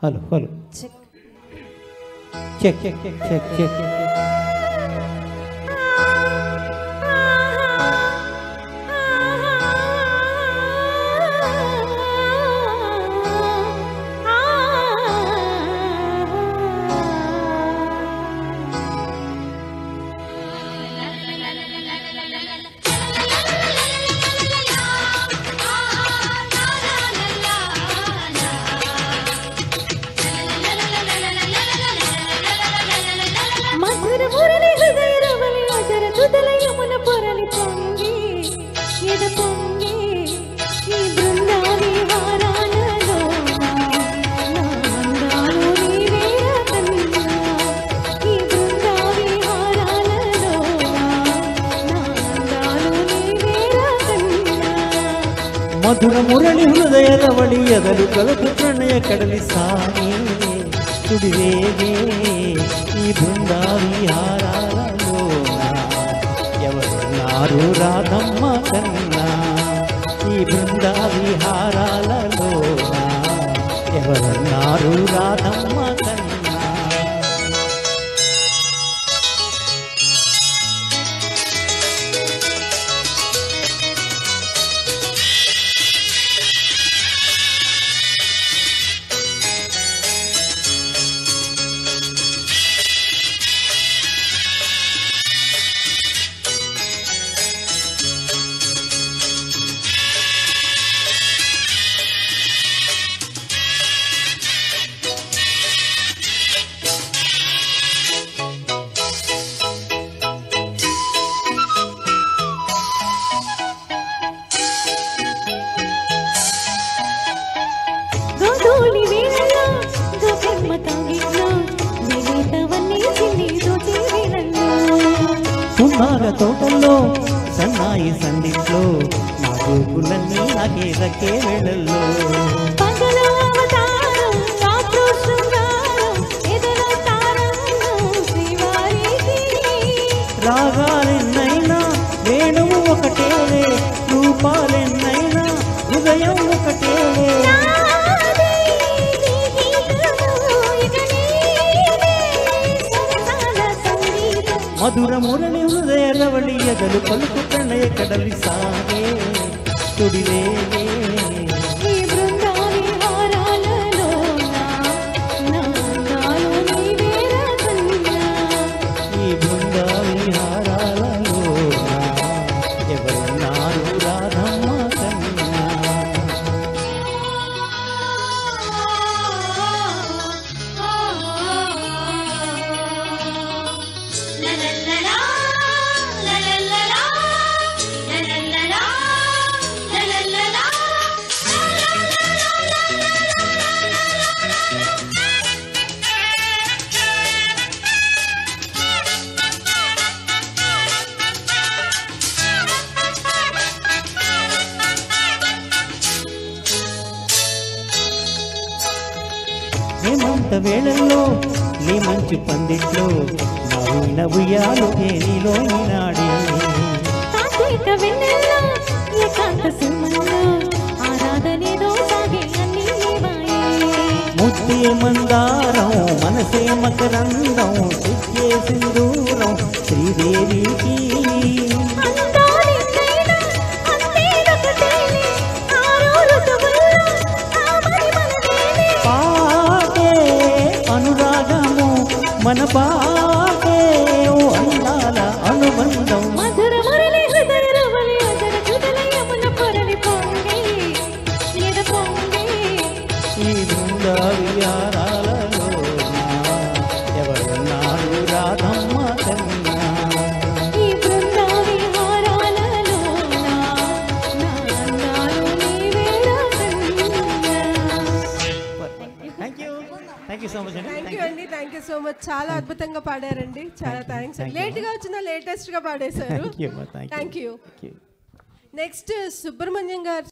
hello hello check check check check check check మధుర మురళి హృదయ రవళి ఎదలు కలుపు ప్రణయ కడలి సాగే తుడివేగే ఈ బృందావిహారాలలో ఎవరున్నారు రాధమ్మ కన్నా ఈ బృందావిహారాలలో ఎవరున్నారు రాధమ్మ కన్నా పున్నాగ తోటల్లో సన్నాయి సందిట్లో నా గోకులన్నీ నాకే దక్కే వేళల్లో రాగాలెన్నైనా వేణువు ఒకటేలే రూపాలెన్నైనా హృదయం ఒకటేలే మధుర మురళి హృదయ రవళి ఎదలు పలుకు ప్రణయ కడలి సాగే తుడివేగే ఈ బృందావిహారాలలో ఎవరున్నారు రాధమ్మ కన్నా హేమంత వేళల్లో నీ మంచు పందిట్లో నవ్విన ఉయ్యాలు నీలో నాడే ముత్తే మందారం మనసే మకరందం సిద్ధే సింధూరం శ్రీదేవికి అనురాగము మన పాటే అందాల అనుబంధం మధుర మురళి హృదయ రవళి అదర హృదయమున పొరలి పొంగే ఎద పొంగే ఈ బృందావిహారాలలో ఎవరున్నారు రాధమ్మ కన్నా ఈ బృందావిహారాలలో నా అందాలు నీవే థ్యాంక్ యూ సో మచ్ అండి థ్యాంక్ యూ సో మచ్ చాలా అద్భుతంగా పాడారండి చాలా థ్యాంక్స్ లేట్ గా వచ్చిన లేటెస్ట్ గా పాడేశారు థ్యాంక్ యూ నెక్స్ట్ సుబ్రహ్మణ్యం గారు